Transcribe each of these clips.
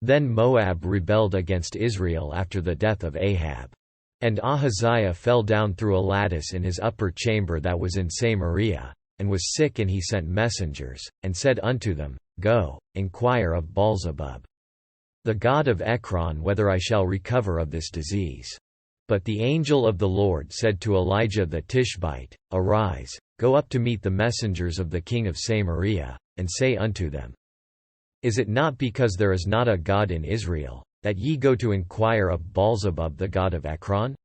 Then Moab rebelled against Israel after the death of Ahab. And Ahaziah fell down through a lattice in his upper chamber that was in Samaria, and was sick, and he sent messengers, and said unto them, Go, inquire of Baalzebub, the god of Ekron, whether I shall recover of this disease. But the angel of the Lord said to Elijah the Tishbite, Arise, go up to meet the messengers of the king of Samaria, and say unto them, Is it not because there is not a God in Israel, that ye go to inquire of Baalzebub the god of Ekron?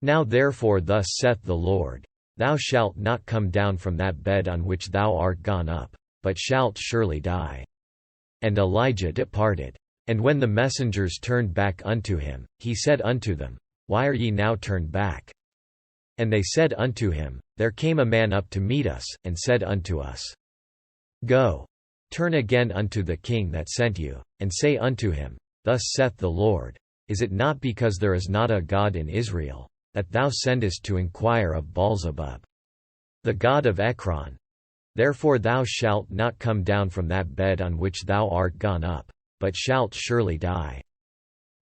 Now therefore thus saith the Lord, Thou shalt not come down from that bed on which thou art gone up, but shalt surely die. And Elijah departed. And when the messengers turned back unto him, he said unto them, Why are ye now turned back? And they said unto him, There came a man up to meet us, and said unto us, Go, turn again unto the king that sent you, and say unto him, Thus saith the Lord, Is it not because there is not a God in Israel, that thou sendest to inquire of Baalzebub, the god of Ekron? Therefore thou shalt not come down from that bed on which thou art gone up, but shalt surely die.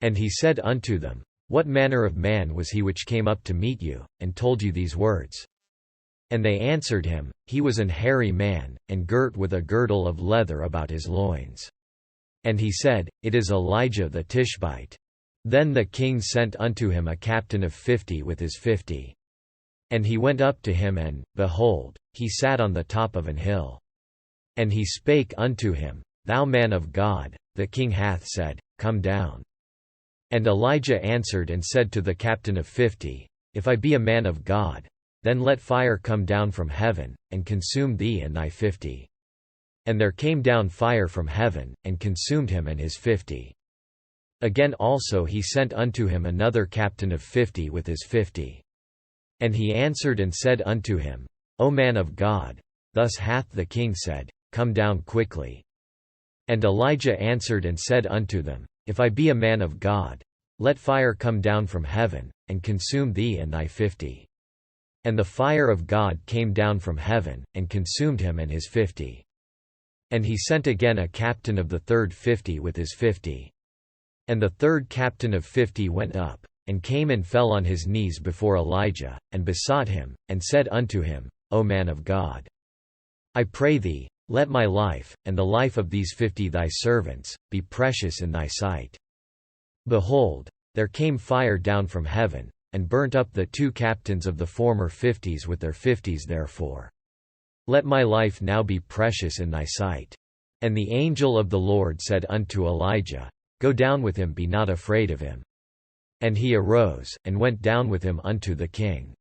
And he said unto them, What manner of man was he which came up to meet you, and told you these words? And they answered him, He was an hairy man, and girt with a girdle of leather about his loins. And he said, It is Elijah the Tishbite. Then the king sent unto him a captain of 50 with his 50. And he went up to him, and, behold, he sat on the top of an hill. And he spake unto him, Thou man of God, the king hath said, Come down. And Elijah answered and said to the captain of 50, If I be a man of God, then let fire come down from heaven, and consume thee and thy 50. And there came down fire from heaven, and consumed him and his 50. Again also he sent unto him another captain of 50 with his 50. And he answered and said unto him, O man of God, thus hath the king said, Come down quickly. And Elijah answered and said unto them, If I be a man of God, let fire come down from heaven, and consume thee and thy 50. And the fire of God came down from heaven, and consumed him and his 50. And he sent again a captain of the third 50 with his 50. And the third captain of 50 went up, and came and fell on his knees before Elijah, and besought him, and said unto him, O man of God, I pray thee, let my life, and the life of these 50 thy servants, be precious in thy sight. Behold, there came fire down from heaven, and burnt up the 2 captains of the former 50s with their 50s. Therefore let my life now be precious in thy sight. And the angel of the Lord said unto Elijah, Go down with him, be not afraid of him. And he arose, and went down with him unto the king.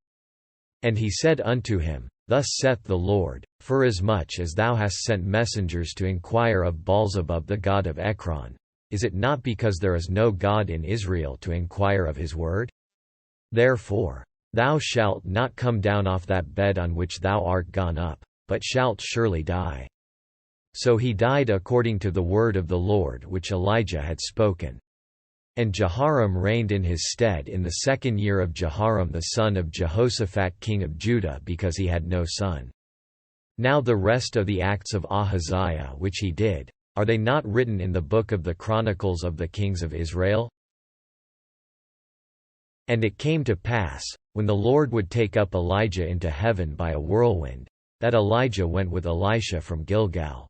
And he said unto him, Thus saith the Lord, Forasmuch as thou hast sent messengers to inquire of Baalzebub the god of Ekron, is it not because there is no God in Israel to inquire of his word? Therefore thou shalt not come down off that bed on which thou art gone up, but shalt surely die. So he died according to the word of the Lord which Elijah had spoken. And Jehoram reigned in his stead in the 2nd year of Jehoram the son of Jehoshaphat king of Judah, because he had no son. Now the rest of the acts of Ahaziah which he did, are they not written in the book of the Chronicles of the kings of Israel? And it came to pass, when the Lord would take up Elijah into heaven by a whirlwind, that Elijah went with Elisha from Gilgal.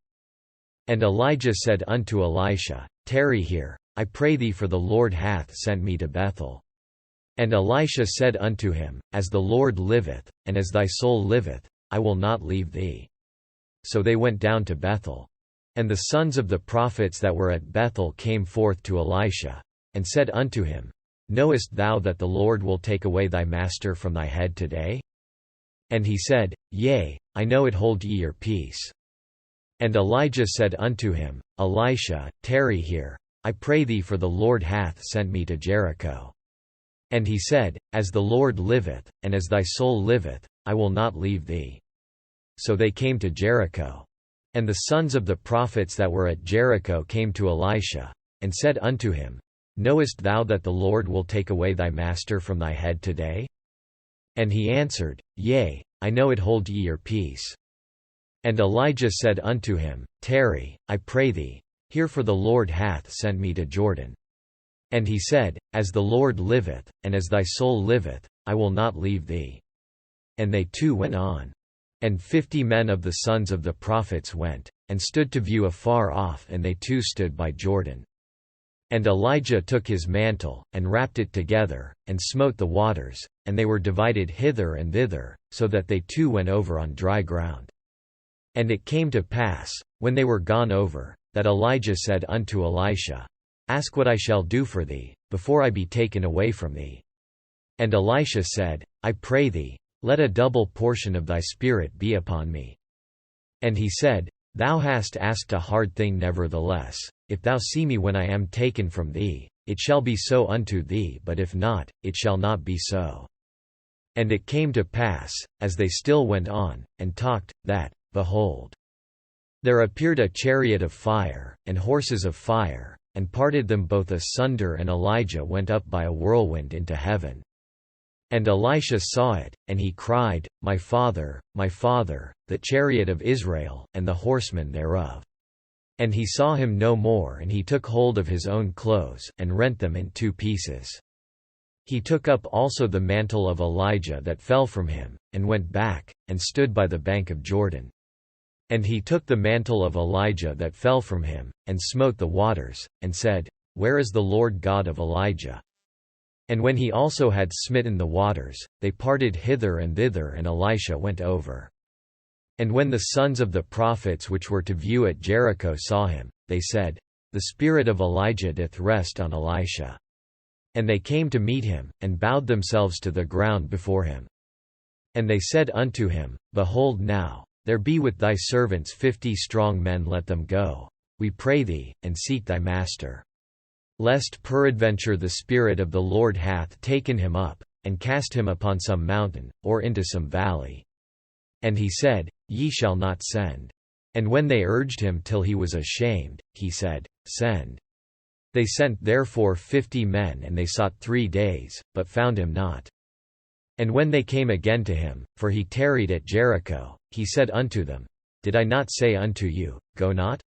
And Elijah said unto Elisha, Tarry here, I pray thee, for the Lord hath sent me to Bethel. And Elisha said unto him, As the Lord liveth, and as thy soul liveth, I will not leave thee. So they went down to Bethel. And the sons of the prophets that were at Bethel came forth to Elisha, and said unto him, Knowest thou that the Lord will take away thy master from thy head today? And he said, Yea, I know it. Hold ye your peace. And Elijah said unto him, Elisha, tarry here, I pray thee, for the Lord hath sent me to Jericho. And he said, As the Lord liveth, and as thy soul liveth, I will not leave thee. So they came to Jericho. And the sons of the prophets that were at Jericho came to Elisha, and said unto him, Knowest thou that the Lord will take away thy master from thy head today? And he answered, Yea, I know it. Hold ye your peace. And Elijah said unto him, Tarry, I pray thee, Hear, for the Lord hath sent me to Jordan. And he said, As the Lord liveth, and as thy soul liveth, I will not leave thee. And they two went on. And 50 men of the sons of the prophets went, and stood to view afar off, and they too stood by Jordan. And Elijah took his mantle, and wrapped it together, and smote the waters, and they were divided hither and thither, so that they too went over on dry ground. And it came to pass, when they were gone over, that Elijah said unto Elisha, Ask what I shall do for thee, before I be taken away from thee. And Elisha said, I pray thee, let a double portion of thy spirit be upon me. And he said, Thou hast asked a hard thing nevertheless. If thou see me when I am taken from thee, it shall be so unto thee, but if not, it shall not be so. And it came to pass, as they still went on, and talked, that, behold, there appeared a chariot of fire, and horses of fire, and parted them both asunder, and Elijah went up by a whirlwind into heaven. And Elisha saw it, and he cried, my father, the chariot of Israel, and the horsemen thereof. And he saw him no more, and he took hold of his own clothes, and rent them in 2 pieces. He took up also the mantle of Elijah that fell from him, and went back, and stood by the bank of Jordan. And he took the mantle of Elijah that fell from him, and smote the waters, and said, Where is the Lord God of Elijah? And when he also had smitten the waters, they parted hither and thither, and Elisha went over. And when the sons of the prophets which were to view at Jericho saw him, they said, The spirit of Elijah doth rest on Elisha. And they came to meet him, and bowed themselves to the ground before him. And they said unto him, Behold now, there be with thy servants 50 strong men, let them go, we pray thee, and seek thy master. Lest peradventure the Spirit of the Lord hath taken him up, and cast him upon some mountain, or into some valley. And he said, Ye shall not send. And when they urged him till he was ashamed, he said, Send. They sent therefore 50 men, and they sought 3 days, but found him not. And when they came again to him, for he tarried at Jericho, he said unto them, Did I not say unto you, Go not?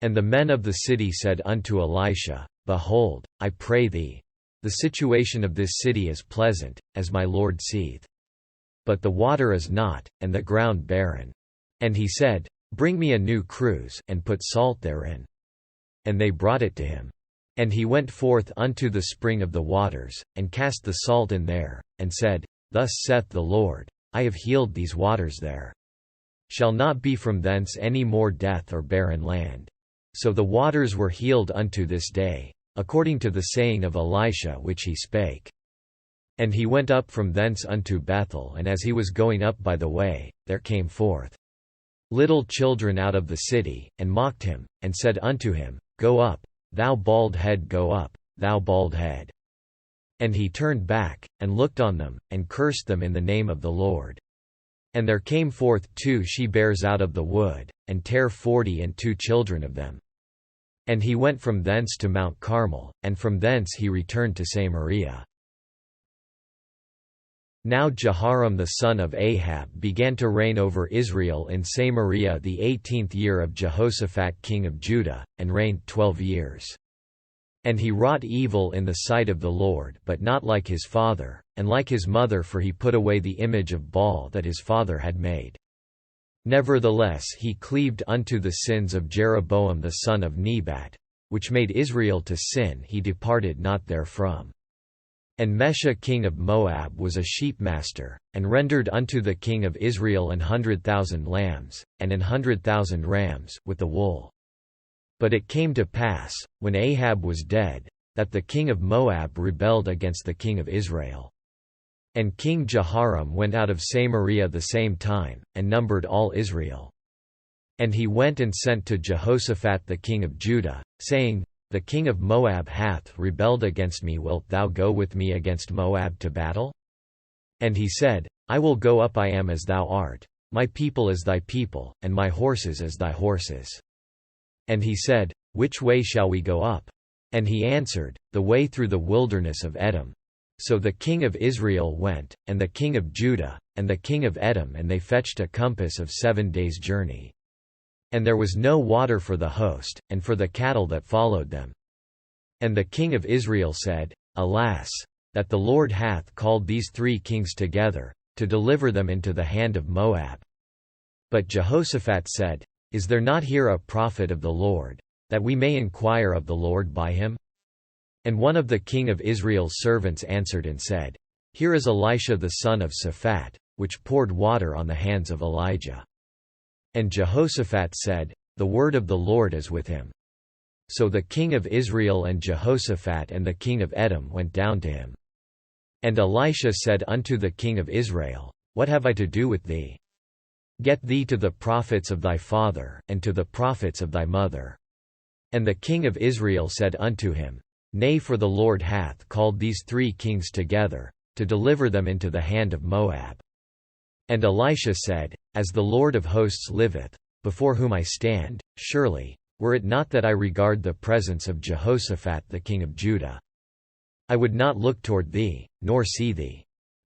And the men of the city said unto Elisha, Behold, I pray thee, the situation of this city is pleasant, as my lord seeth. But the water is not, and the ground barren. And he said, Bring me a new cruse, and put salt therein. And they brought it to him. And he went forth unto the spring of the waters, and cast the salt in there, and said, Thus saith the Lord, I have healed these waters there. Shall not be from thence any more death or barren land. So the waters were healed unto this day, according to the saying of Elisha which he spake. And he went up from thence unto Bethel, and as he was going up by the way, there came forth little children out of the city, and mocked him, and said unto him, Go up, thou bald head, go up, thou bald head. And he turned back, and looked on them, and cursed them in the name of the Lord. And there came forth 2 she-bears out of the wood, and tare 42 children of them. And he went from thence to Mount Carmel, and from thence he returned to Samaria. Now Jehoram the son of Ahab began to reign over Israel in Samaria the 18th year of Jehoshaphat king of Judah, and reigned 12 years. And he wrought evil in the sight of the Lord, but not like his father, and like his mother, for he put away the image of Baal that his father had made. Nevertheless he cleaved unto the sins of Jeroboam the son of Nebat, which made Israel to sin, he departed not therefrom. And Mesha king of Moab was a sheepmaster, and rendered unto the king of Israel 100,000 lambs, and 100,000 rams, with the wool. But it came to pass, when Ahab was dead, that the king of Moab rebelled against the king of Israel. And King Jehoram went out of Samaria the same time, and numbered all Israel. And he went and sent to Jehoshaphat the king of Judah, saying, The king of Moab hath rebelled against me, wilt thou go with me against Moab to battle? And he said, I will go up, I am as thou art, my people as thy people, and my horses as thy horses. And he said, Which way shall we go up? And he answered, The way through the wilderness of Edom. So the king of Israel went, and the king of Judah, and the king of Edom, and they fetched a compass of 7 days' journey. And there was no water for the host, and for the cattle that followed them. And the king of Israel said, Alas! That the Lord hath called these 3 kings together, to deliver them into the hand of Moab. But Jehoshaphat said, Is there not here a prophet of the Lord, that we may inquire of the Lord by him? And one of the king of Israel's servants answered and said, Here is Elisha the son of Shaphat, which poured water on the hands of Elijah. And Jehoshaphat said, The word of the Lord is with him. So the king of Israel and Jehoshaphat and the king of Edom went down to him. And Elisha said unto the king of Israel, What have I to do with thee? Get thee to the prophets of thy father, and to the prophets of thy mother. And the king of Israel said unto him, Nay, for the Lord hath called these 3 kings together, to deliver them into the hand of Moab. And Elisha said, As the Lord of hosts liveth, before whom I stand, surely, were it not that I regard the presence of Jehoshaphat the king of Judah, I would not look toward thee, nor see thee.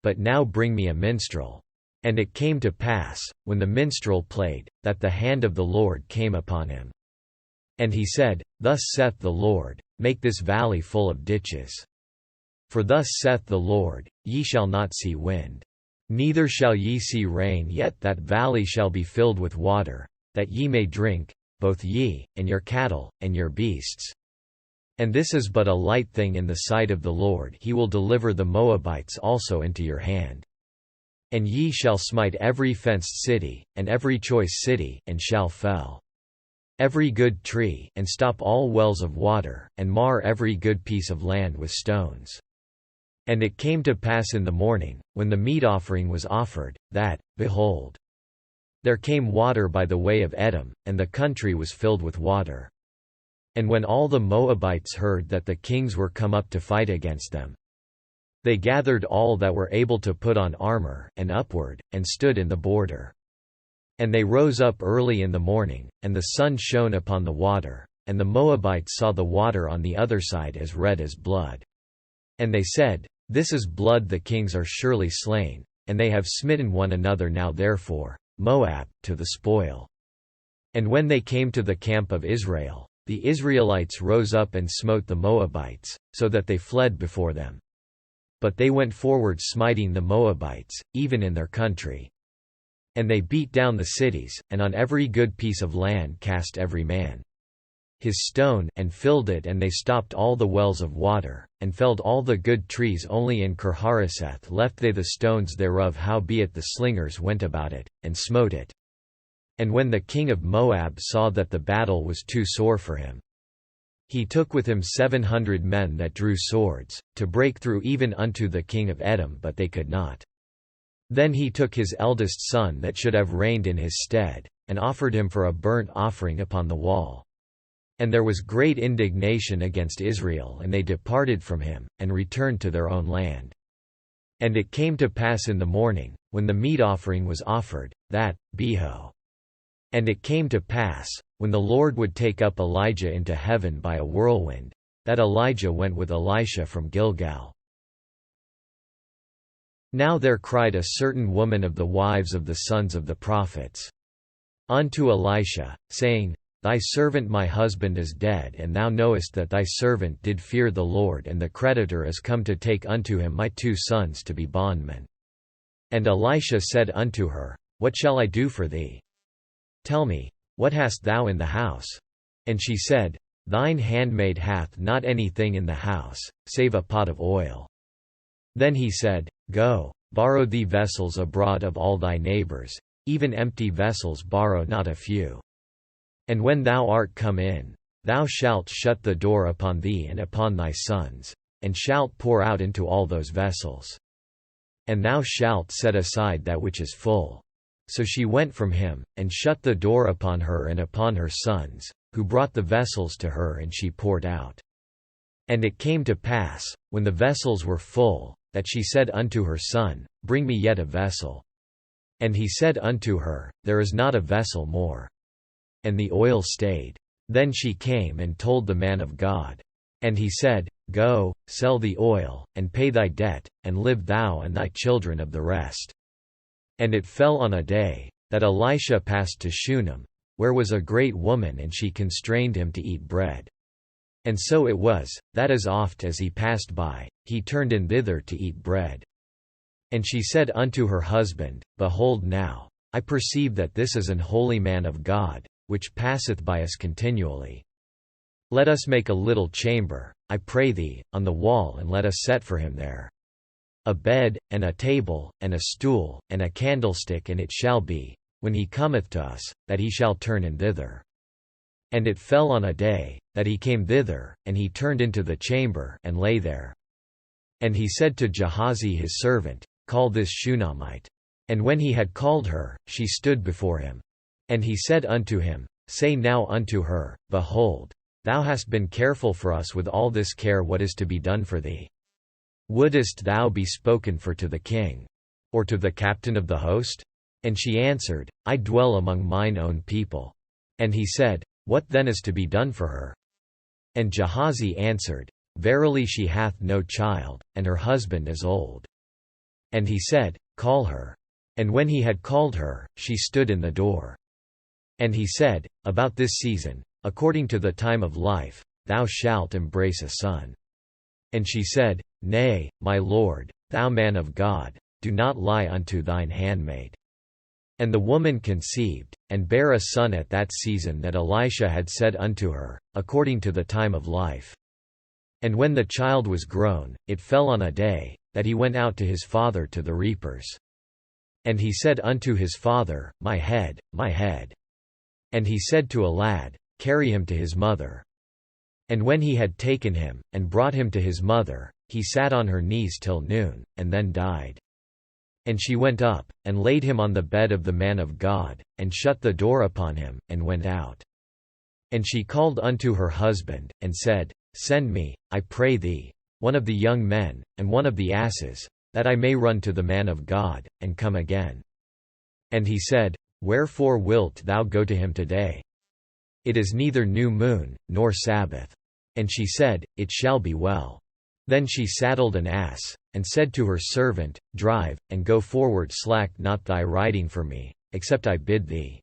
But now bring me a minstrel. And it came to pass, when the minstrel played, that the hand of the Lord came upon him. And he said, Thus saith the Lord, Make this valley full of ditches. For thus saith the Lord, Ye shall not see wind, neither shall ye see rain, yet that valley shall be filled with water, that ye may drink, both ye, and your cattle, and your beasts. And this is but a light thing in the sight of the Lord. He will deliver the Moabites also into your hand. And ye shall smite every fenced city, and every choice city, and shall fell every good tree, and stop all wells of water, and mar every good piece of land with stones. And it came to pass in the morning, when the meat offering was offered, that, behold, there came water by the way of Edom, and the country was filled with water. And when all the Moabites heard that the kings were come up to fight against them, they gathered all that were able to put on armor, and upward, and stood in the border. And they rose up early in the morning, and the sun shone upon the water, and the Moabites saw the water on the other side as red as blood. And they said, This is blood, the kings are surely slain, and they have smitten one another. Now therefore, Moab, to the spoil. And when they came to the camp of Israel, the Israelites rose up and smote the Moabites, so that they fled before them. But they went forward smiting the Moabites, even in their country. And they beat down the cities, and on every good piece of land cast every man his stone, and filled it, and they stopped all the wells of water, and felled all the good trees. Only in Kirhareseth left they the stones thereof. Howbeit the slingers went about it, and smote it. And when the king of Moab saw that the battle was too sore for him, he took with him 700 men that drew swords, to break through even unto the king of Edom, but they could not. Then he took his eldest son that should have reigned in his stead, and offered him for a burnt offering upon the wall. And there was great indignation against Israel, and they departed from him, and returned to their own land. And it came to pass in the morning, when the meat offering was offered, that, behold. And it came to pass, when the Lord would take up Elijah into heaven by a whirlwind, that Elijah went with Elisha from Gilgal. Now there cried a certain woman of the wives of the sons of the prophets unto Elisha, saying, Thy servant my husband is dead, and thou knowest that thy servant did fear the Lord, and the creditor is come to take unto him my 2 sons to be bondmen. And Elisha said unto her, What shall I do for thee? Tell me, what hast thou in the house? And she said, Thine handmaid hath not anything in the house, save a pot of oil. Then he said, Go, borrow thee vessels abroad of all thy neighbors, even empty vessels borrow not a few. And when thou art come in, thou shalt shut the door upon thee and upon thy sons, and shalt pour out into all those vessels. And thou shalt set aside that which is full. So she went from him, and shut the door upon her and upon her sons, who brought the vessels to her, and she poured out. And it came to pass, when the vessels were full, that she said unto her son, Bring me yet a vessel. And he said unto her, There is not a vessel more. And the oil stayed. Then she came and told the man of God. And he said, Go, sell the oil, and pay thy debt, and live thou and thy children of the rest. And it fell on a day, that Elisha passed to Shunem, where was a great woman, and she constrained him to eat bread. And so it was, that as oft as he passed by, he turned in thither to eat bread. And she said unto her husband, Behold now, I perceive that this is an holy man of God, which passeth by us continually. Let us make a little chamber, I pray thee, on the wall, and let us set for him there a bed, and a table, and a stool, and a candlestick, and it shall be, when he cometh to us, that he shall turn in thither. And it fell on a day, that he came thither, and he turned into the chamber, and lay there. And he said to Gehazi his servant, Call this Shunammite. And when he had called her, she stood before him. And he said unto him, Say now unto her, Behold, thou hast been careful for us with all this care, what is to be done for thee? Wouldest thou be spoken for to the king? Or to the captain of the host? And she answered, I dwell among mine own people. And he said, What then is to be done for her? And Gehazi answered, Verily she hath no child, and her husband is old. And he said, Call her. And when he had called her, she stood in the door. And he said, About this season, according to the time of life, thou shalt embrace a son. And she said, Nay, my lord, thou man of God, do not lie unto thine handmaid. And the woman conceived, and bare a son at that season that Elisha had said unto her, according to the time of life. And when the child was grown, it fell on a day, that he went out to his father to the reapers. And he said unto his father, My head, my head. And he said to a lad, Carry him to his mother. And when he had taken him, and brought him to his mother, he sat on her knees till noon, and then died. And she went up, and laid him on the bed of the man of God, and shut the door upon him, and went out. And she called unto her husband, and said, Send me, I pray thee, one of the young men, and one of the asses, that I may run to the man of God, and come again. And he said, Wherefore wilt thou go to him today? It is neither new moon, nor Sabbath. And she said, It shall be well. Then she saddled an ass, and said to her servant, Drive, and go forward, slack not thy riding for me, except I bid thee.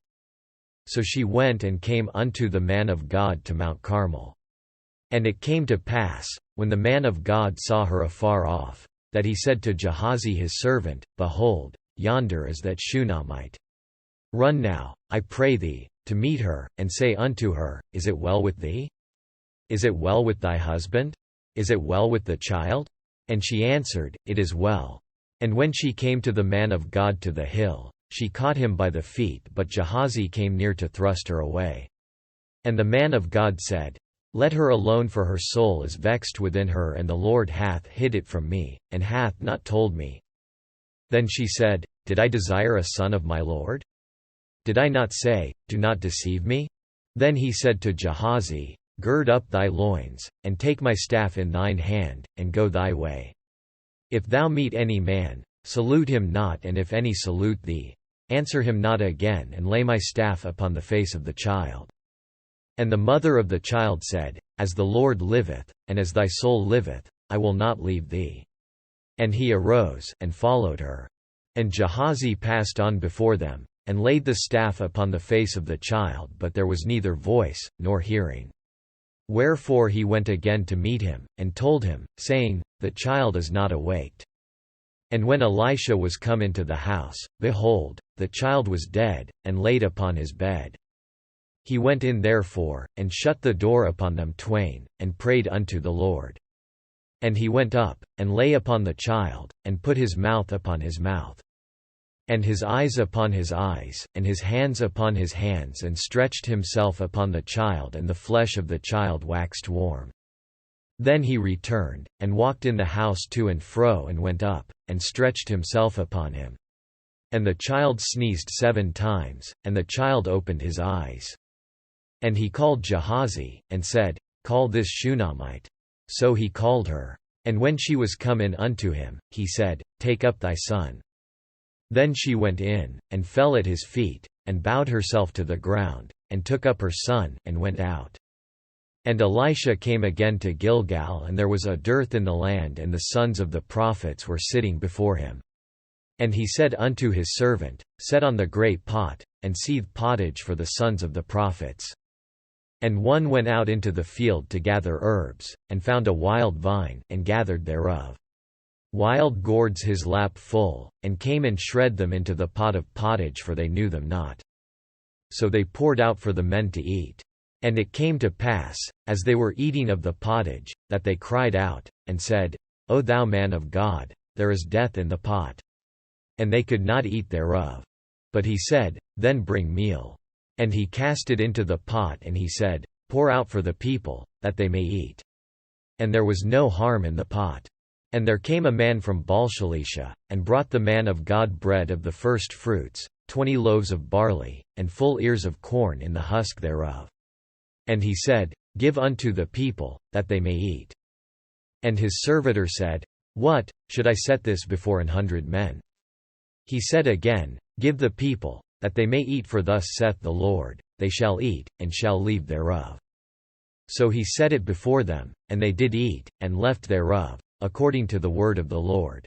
So she went and came unto the man of God to Mount Carmel. And it came to pass, when the man of God saw her afar off, that he said to Gehazi his servant, Behold, yonder is that Shunammite. Run now, I pray thee, to meet her, and say unto her, Is it well with thee? Is it well with thy husband? Is it well with the child? And she answered, It is well. And when she came to the man of God to the hill, she caught him by the feet, but Gehazi came near to thrust her away. And the man of God said, Let her alone, for her soul is vexed within her, and the Lord hath hid it from me, and hath not told me. Then she said, Did I desire a son of my Lord? Did I not say, Do not deceive me? Then he said to Gehazi, Gird up thy loins, and take my staff in thine hand, and go thy way. If thou meet any man, salute him not, and if any salute thee, answer him not again, and lay my staff upon the face of the child. And the mother of the child said, As the Lord liveth, and as thy soul liveth, I will not leave thee. And he arose, and followed her. And Gehazi passed on before them, and laid the staff upon the face of the child, but there was neither voice, nor hearing. Wherefore he went again to meet him, and told him, saying, The child is not awaked. And when Elisha was come into the house, behold, the child was dead, and laid upon his bed. He went in therefore, and shut the door upon them twain, and prayed unto the Lord. And he went up, and lay upon the child, and put his mouth upon his mouth, and his eyes upon his eyes, and his hands upon his hands, and stretched himself upon the child, and the flesh of the child waxed warm. Then he returned, and walked in the house to and fro, and went up, and stretched himself upon him. And the child sneezed 7 times, and the child opened his eyes. And he called Gehazi, and said, Call this Shunammite. So he called her. And when she was come in unto him, he said, Take up thy son. Then she went in, and fell at his feet, and bowed herself to the ground, and took up her son, and went out. And Elisha came again to Gilgal, and there was a dearth in the land, and the sons of the prophets were sitting before him. And he said unto his servant, Set on the great pot, and seethed pottage for the sons of the prophets. And one went out into the field to gather herbs, and found a wild vine, and gathered thereof wild gourds his lap full, and came and shred them into the pot of pottage, for they knew them not. So they poured out for the men to eat. And it came to pass, as they were eating of the pottage, that they cried out, and said, O thou man of God, there is death in the pot. And they could not eat thereof. But he said, Then bring meal. And he cast it into the pot, and he said, Pour out for the people, that they may eat. And there was no harm in the pot. And there came a man from Baalshalisha, and brought the man of God bread of the first fruits, 20 loaves of barley, and full ears of corn in the husk thereof. And he said, Give unto the people, that they may eat. And his servitor said, What, should I set this before 100 men? He said again, Give the people, that they may eat, for thus saith the Lord, They shall eat, and shall leave thereof. So he set it before them, and they did eat, and left thereof, according to the word of the Lord.